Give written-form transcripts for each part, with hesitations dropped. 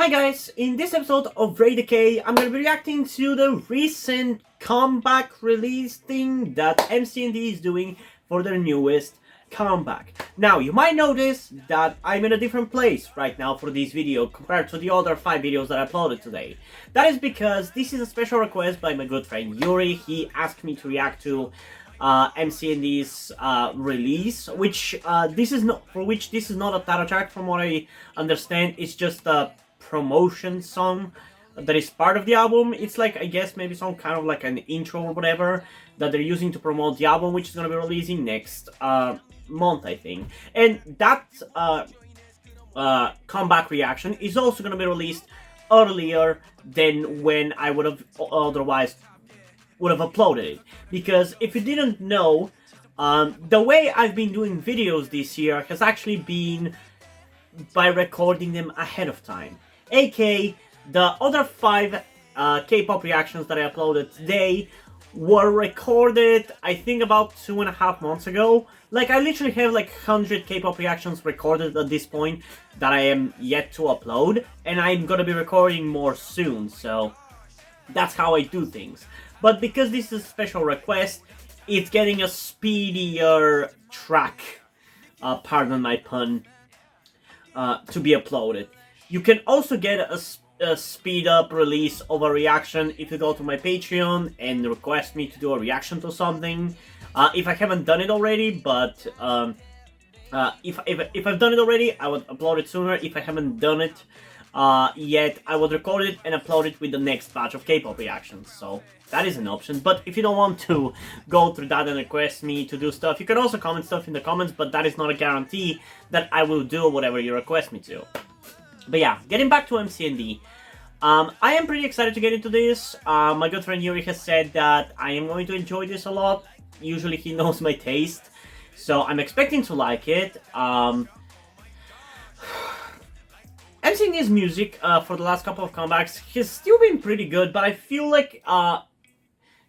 Hi guys, in this episode of Ray Decay, I'm going to be reacting to the recent comeback release thing that MCND is doing for their newest comeback. Now, you might notice that I'm in a different place right now for this video compared to the other 5 videos that I uploaded today. That is because this is a special request by my good friend Yuri. He asked me to react to MCND's release, which this is not a title track from what I understand. It's just a promotion song that is part of the album. It's like, I guess, maybe some kind of like an intro or whatever that they're using to promote the album, which is going to be releasing next month, I think. And that comeback reaction is also going to be released earlier than when I would have otherwise uploaded it. Because if you didn't know, the way I've been doing videos this year has actually been by recording them ahead of time. aka, the other 5 K-pop reactions that I uploaded today were recorded, I think, about 2.5 months ago. Like, I literally have like 100 K-pop reactions recorded at this point that I am yet to upload, and I'm gonna be recording more soon, so that's how I do things. But because this is a special request, it's getting a speedier track, pardon my pun, to be uploaded. You can also get a speed up release of a reaction if you go to my Patreon and request me to do a reaction to something. If I haven't done it already, but if I've done it already, I would upload it sooner. If I haven't done it yet, I would record it and upload it with the next batch of K-pop reactions. So that is an option. But if you don't want to go through that and request me to do stuff, you can also comment stuff in the comments, but that is not a guarantee that I will do whatever you request me to. But yeah, getting back to MCND, I am pretty excited to get into this. My good friend Yuri has said that I am going to enjoy this a lot. Usually he knows my taste, so I'm expecting to like it. MCND's music for the last couple of comebacks has still been pretty good, but I feel like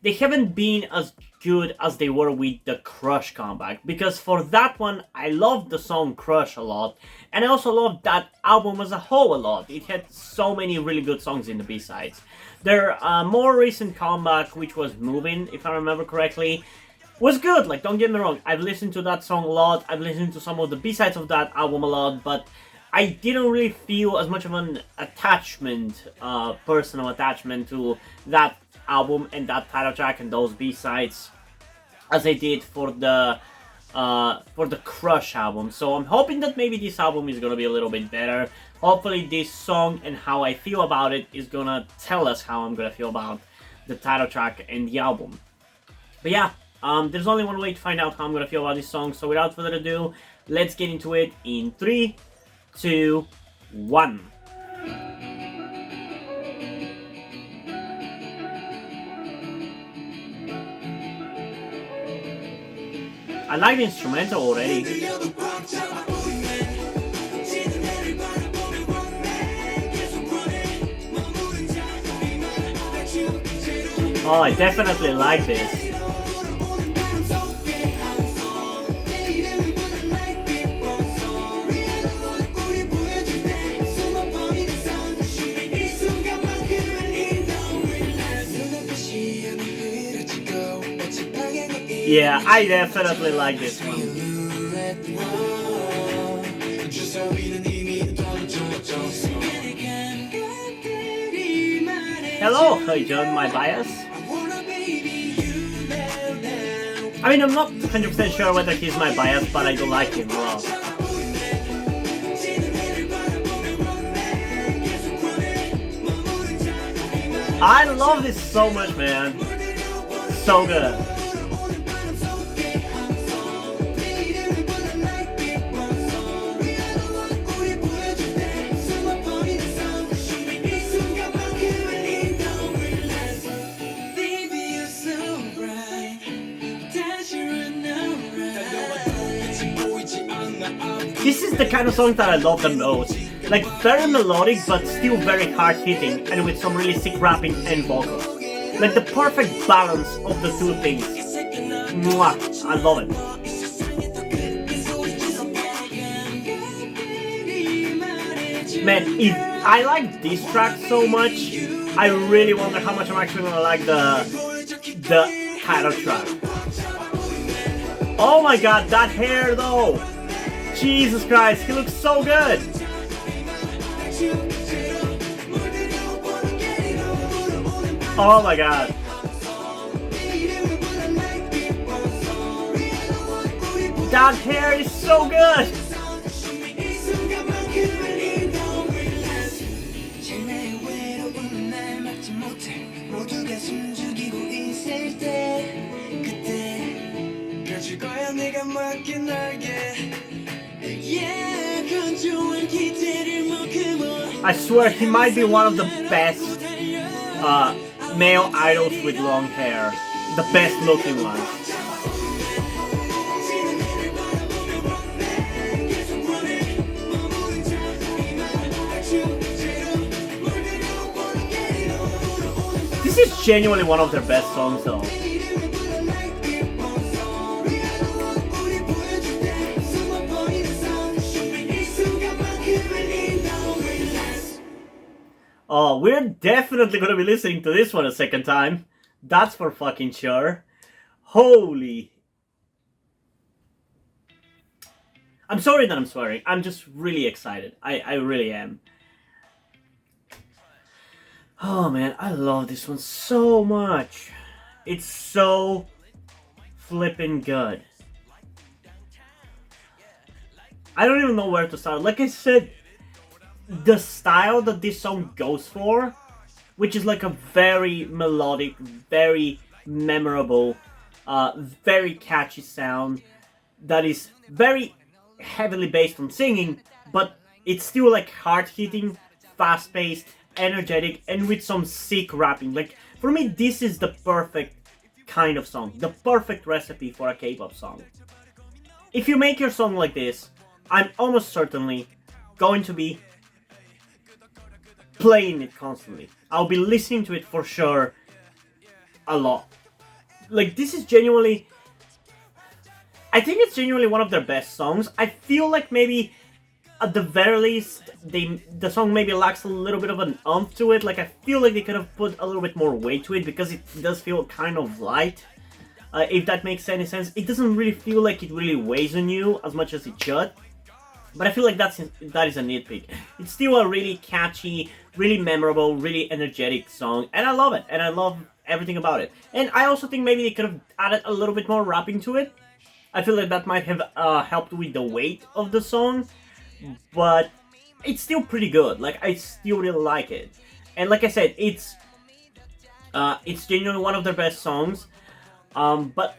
they haven't been as good as they were with the Crush comeback. Because for that one, I loved the song Crush a lot, and I also loved that album as a whole a lot. It had so many really good songs in the B-sides. Their more recent comeback, which was Moving, if I remember correctly, was good. Like, don't get me wrong, I've listened to that song a lot, I've listened to some of the B-sides of that album a lot, but I didn't really feel as much of an attachment, personal attachment to that album and that title track and those B-sides as I did for the Crush album. So I'm hoping that maybe this album is gonna be a little bit better. Hopefully this song and how I feel about it is gonna tell us how I'm gonna feel about the title track and the album. But yeah, there's only one way to find out how I'm gonna feel about this song, so without further ado, let's get into it in 3, 2, 1. I like the instrumental already. Oh, I definitely like this. Yeah, I definitely like this one. Hello, John, my bias. I mean, I'm not 100% sure whether he's my bias, but I do like him a lot. I love this so much, man. So good. This is the kind of song that I love the most. Like, very melodic but still very hard hitting, and with some really sick rapping and vocals. Like the perfect balance of the two things. Mwah! I love it. Man, if I like this track so much, I really wonder how much I'm actually gonna like the title track. Oh my god, that hair though! Jesus Christ, he looks so good! Oh my god. That hair is so good! I swear he might be one of the best male idols with long hair. The best looking ones. This is genuinely one of their best songs though. Oh, we're definitely gonna be listening to this one a second time. That's for fucking sure. Holy. I'm sorry that I'm swearing. I'm just really excited. I really am. Oh man, I love this one so much. It's so flippin' good. I don't even know where to start. Like I said, the style that this song goes for, which is like a very melodic, very memorable, very catchy sound that is very heavily based on singing, but it's still like hard-hitting, fast-paced, energetic, and with some sick rapping. Like, for me, this is the perfect kind of song, the perfect recipe for a K-pop song. If you make your song like this, I'm almost certainly going to be playing it constantly. I'll be listening to it for sure a lot. Like, this is genuinely... I think it's genuinely one of their best songs. I feel like maybe, at the very least, the song maybe lacks a little bit of an oomph to it. Like, I feel like they could have put a little bit more weight to it because it does feel kind of light. If that makes any sense. It doesn't really feel like it really weighs on you as much as it should. But I feel like that is a nitpick. It's still a really catchy, really memorable, really energetic song. And I love it. And I love everything about it. And I also think maybe they could have added a little bit more rapping to it. I feel like that might have helped with the weight of the song. But it's still pretty good. Like, I still really like it. And like I said, it's genuinely one of their best songs. But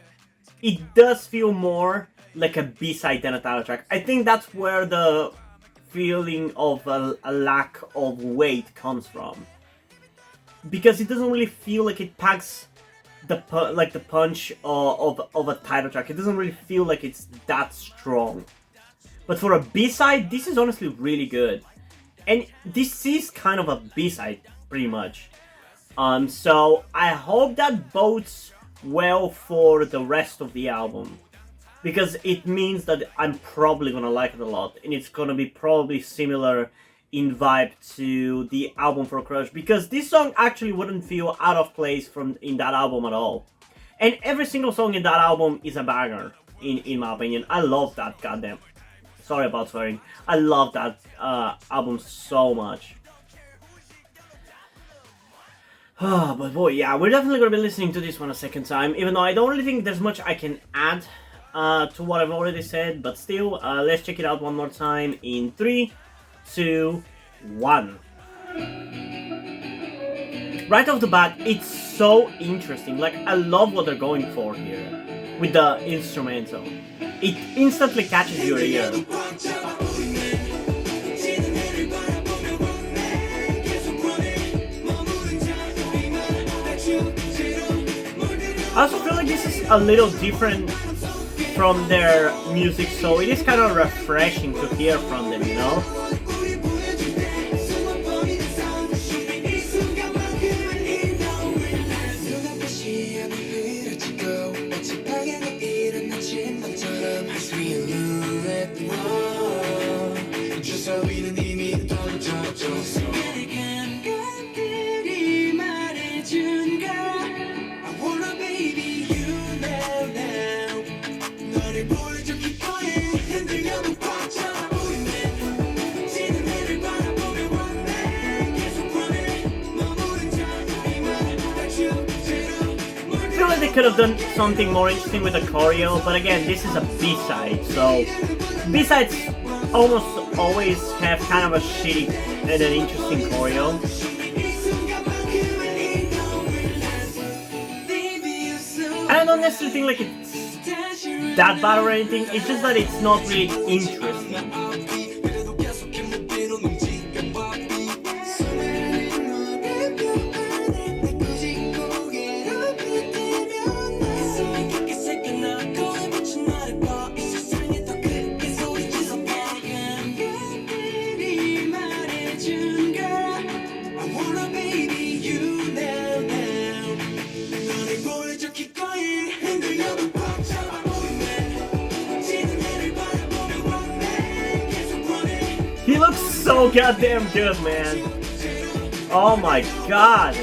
it does feel more like a B-side than a title track. I think that's where the feeling of a lack of weight comes from. Because it doesn't really feel like it packs the punch of a title track. It doesn't really feel like it's that strong. But for a B-side, this is honestly really good. And this is kind of a B-side, pretty much. So I hope that bodes well for the rest of the album. Because it means that I'm probably gonna like it a lot. And it's gonna be probably similar in vibe to the album for Crush. Because this song actually wouldn't feel out of place in that album at all. And every single song in that album is a banger, in my opinion. I love that, goddamn. Sorry about swearing. I love that album so much. But boy, yeah, we're definitely gonna be listening to this one a second time. Even though I don't really think there's much I can add to what I've already said, but still, let's check it out one more time in 3, 2, 1. Right off the bat, it's so interesting. Like, I love what they're going for here with the instrumental. It instantly catches your ear. I also feel like this is a little different from their music, so it is kind of refreshing to hear from them, you know? could have done something more interesting with the choreo, but again, this is a B-side, so B-sides almost always have kind of a shitty and an interesting choreo. I don't necessarily think like it's that bad or anything, it's just that it's not really interesting. He looks so goddamn good, man. Oh my god.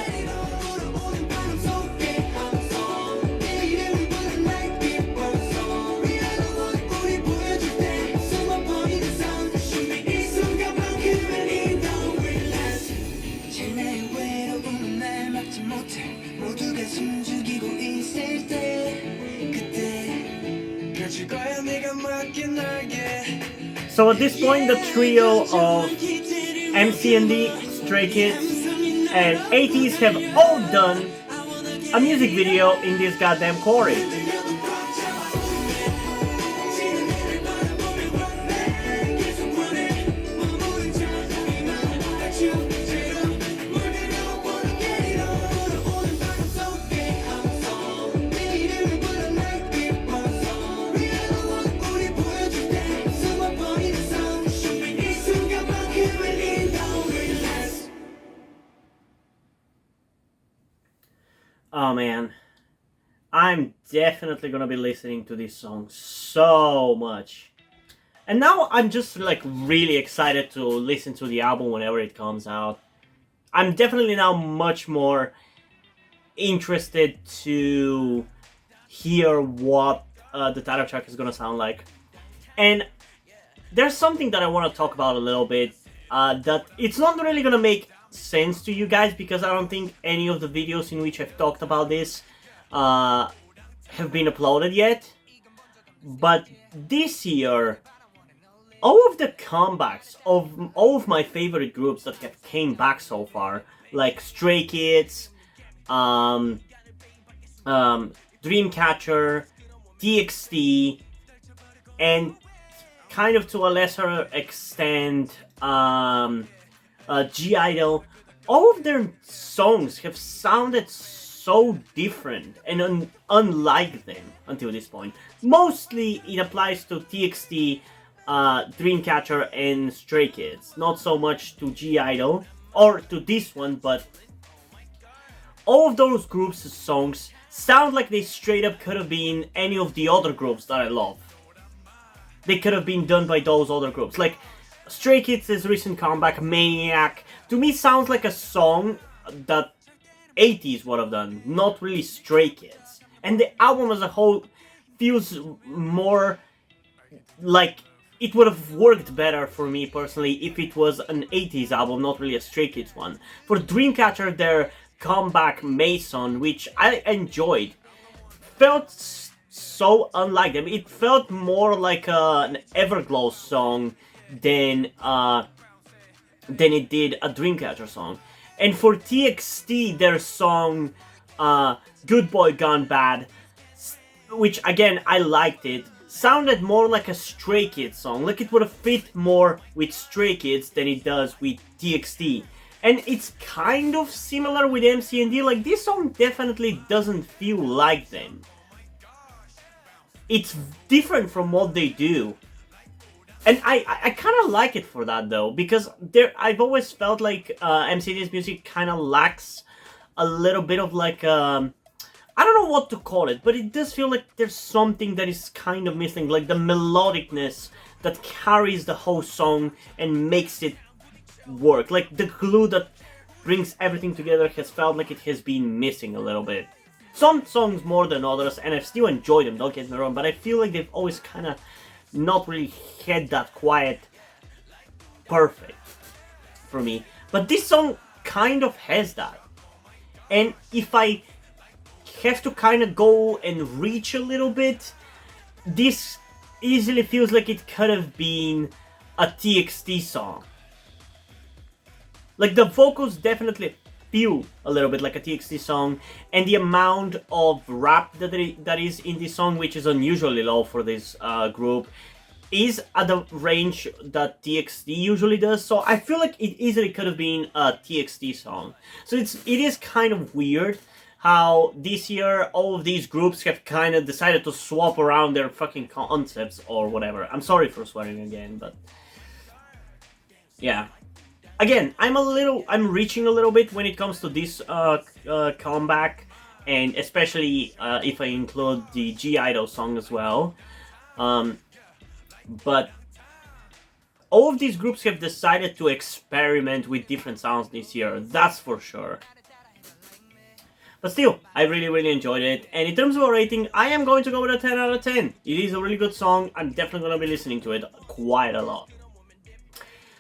So at this point, the trio of MCND, Stray Kids, and 80s have all done a music video in this goddamn choreo. Oh man, I'm definitely gonna be listening to this song so much. And now I'm just like really excited to listen to the album whenever it comes out. I'm definitely now much more interested to hear what the title track is gonna sound like. And there's something that I want to talk about a little bit that it's not really gonna make sense to you guys because I don't think any of the videos in which I've talked about this have been uploaded yet. But this year, all of the comebacks of all of my favorite groups that have came back so far, like Stray Kids, Dreamcatcher, TXT, and kind of to a lesser extent G-Idol, all of their songs have sounded so different and unlike them until this point. Mostly it applies to TXT, Dreamcatcher, and Stray Kids. Not so much to G-Idol, or to this one, but all of those groups' songs sound like they straight up could have been any of the other groups that I love. They could have been done by those other groups. Like, Stray Kids' recent comeback, Maniac, to me sounds like a song that 80s would have done, not really Stray Kids. And the album as a whole feels more like it would have worked better for me personally if it was an 80s album, not really a Stray Kids one. For Dreamcatcher, their comeback Mason, which I enjoyed, felt so unlike them. It felt more like an Everglow song than it did a Dreamcatcher song. And for TXT, their song Good Boy Gone Bad, which again I liked it, sounded more like a Stray Kids song. Like it would have fit more with Stray Kids than it does with TXT. And it's kind of similar with MCND. Like this song definitely doesn't feel like them. It's different from what they do. And I kind of like it for that though, because I've always felt like MCND's music kind of lacks a little bit of like, I don't know what to call it, but it does feel like there's something that is kind of missing, like the melodicness that carries the whole song and makes it work. Like the glue that brings everything together has felt like it has been missing a little bit. Some songs more than others, and I've still enjoyed them, don't get me wrong, but I feel like they've always kind of not really had that quiet perfect for me. But this song kind of has that. And if I have to kind of go and reach a little bit, this easily feels like it could have been a TXT song. Like, the vocals definitely feel a little bit like a TXT song, and the amount of rap that is in this song, which is unusually low for this group, is at the range that TXT usually does. So I feel like it easily could have been a TXT song. So it is kind of weird how this year all of these groups have kind of decided to swap around their fucking concepts or whatever. I'm sorry for swearing again, but yeah. Again, I'm reaching a little bit when it comes to this comeback, and especially if I include the G-Idol song as well. But all of these groups have decided to experiment with different sounds this year, that's for sure. But still, I really enjoyed it, and in terms of a rating, I am going to go with a 10 out of 10. It is a really good song. I'm definitely going to be listening to it quite a lot.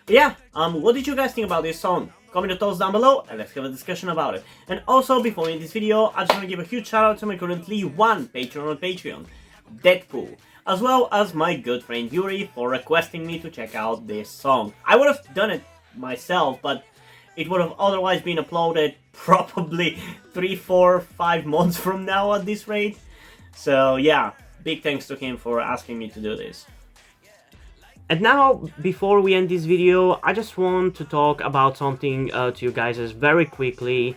But yeah, what did you guys think about this song? Comment your thoughts down below and let's have a discussion about it. And also, before we end this video, I just want to give a huge shout out to my currently one patron on Patreon, Deadpool, as well as my good friend Yuri for requesting me to check out this song. I would have done it myself, but it would have otherwise been uploaded probably 3, 4, 5 months from now at this rate. So yeah, big thanks to him for asking me to do this. And now, before we end this video, I just want to talk about something to you guys very quickly,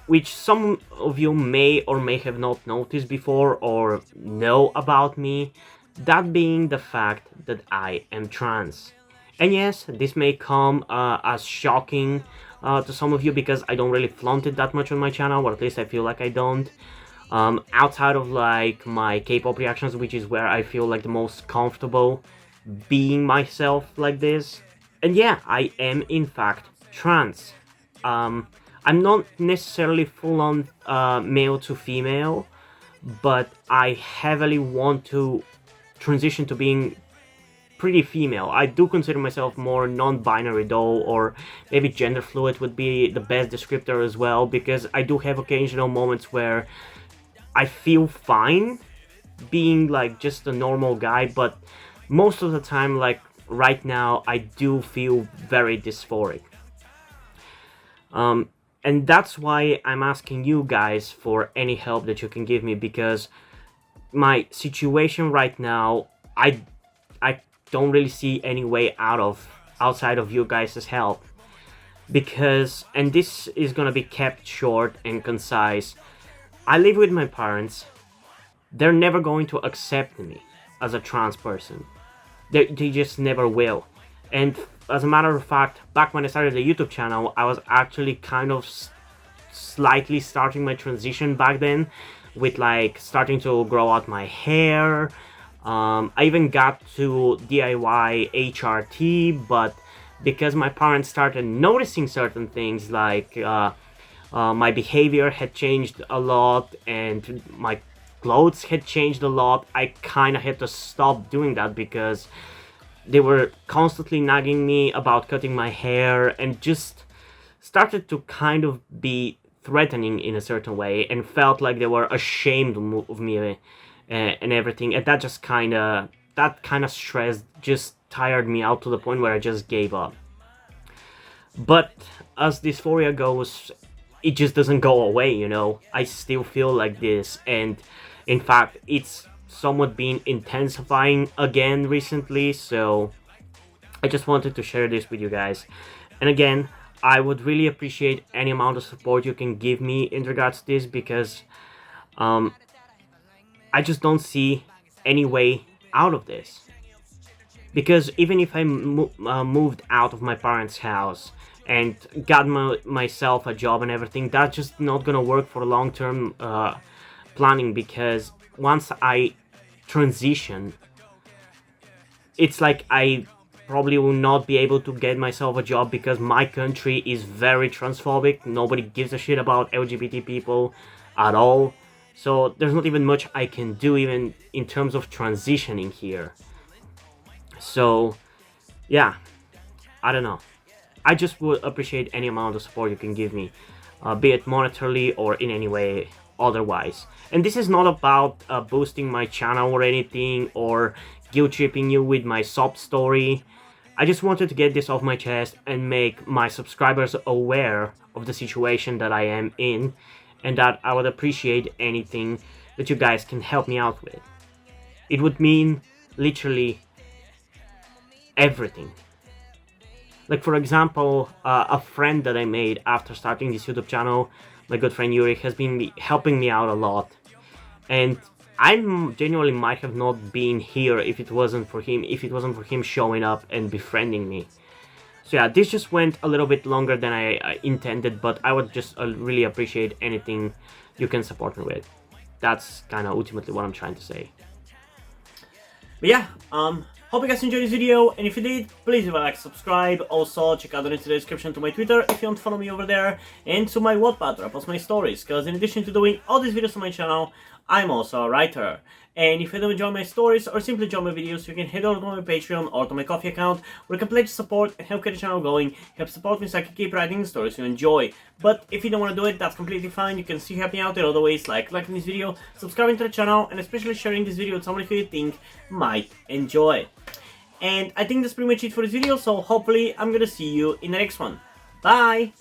which some of you may or may have not noticed before or know about me, that being the fact that I am trans. And yes, this may come as shocking to some of you because I don't really flaunt it that much on my channel, or at least I feel like I don't. Outside of like my K-pop reactions, which is where I feel like the most comfortable being myself like this. And yeah, I am in fact trans. I'm not necessarily full-on male to female, but I heavily want to transition to being pretty female. I do consider myself more non-binary though, or maybe gender fluid would be the best descriptor as well, because I do have occasional moments where I feel fine being like just a normal guy, but most of the time, like right now, I do feel very dysphoric. And that's why I'm asking you guys for any help that you can give me, because my situation right now, I don't really see any way outside of you guys' help. Because, and this is gonna be kept short and concise, I live with my parents. They're never going to accept me as a trans person. They just never will. And as a matter of fact, back when I started the YouTube channel, I was actually kind of slightly starting my transition back then, with like starting to grow out my hair. I even got to DIY HRT, but because my parents started noticing certain things like my behavior had changed a lot and my clothes had changed a lot, I kind of had to stop doing that because they were constantly nagging me about cutting my hair and just started to kind of be threatening in a certain way and felt like they were ashamed of me and everything. And that just kind of stress just tired me out to the point where I just gave up. But as dysphoria goes, it just doesn't go away, you know. I still feel like this, and in fact it's somewhat been intensifying again recently, so I just wanted to share this with you guys. And again, I would really appreciate any amount of support you can give me in regards to this, because I just don't see any way out of this. Because even if I moved out of my parents' house and got myself a job and everything, that's just not gonna work for long-term planning, because once I transition, it's like I probably will not be able to get myself a job because my country is very transphobic. Nobody gives a shit about LGBT people at all. So there's not even much I can do even in terms of transitioning here. So yeah, I don't know. I just would appreciate any amount of support you can give me. be it monetarily or in any way otherwise. And this is not about boosting my channel or anything, or guilt tripping you with my sob story. I just wanted to get this off my chest and make my subscribers aware of the situation that I am in, and that I would appreciate anything that you guys can help me out with. It would mean literally everything. Like, for example, a friend that I made after starting this YouTube channel, my good friend Yuri, has been helping me out a lot. And I genuinely might have not been here if it wasn't for him showing up and befriending me. So yeah, this just went a little bit longer than I intended, but I would just really appreciate anything you can support me with. That's kind of ultimately what I'm trying to say. But yeah, hope you guys enjoyed this video, and if you did, please leave a like, subscribe. Also, check out the link in the description to my Twitter if you want to follow me over there, and to my Wattpad where I post my stories, because in addition to doing all these videos on my channel, I'm also a writer. And if you don't enjoy my stories or simply enjoy my videos, you can head over to my Patreon or to my Coffee account, where you can pledge support and help get the channel going, help support me so I can keep writing the stories you enjoy. But if you don't want to do it, that's completely fine. You can still help me out in other ways, like liking this video, subscribing to the channel, and especially sharing this video with somebody who you think might enjoy. And I think that's pretty much it for this video, so hopefully I'm gonna see you in the next one. Bye!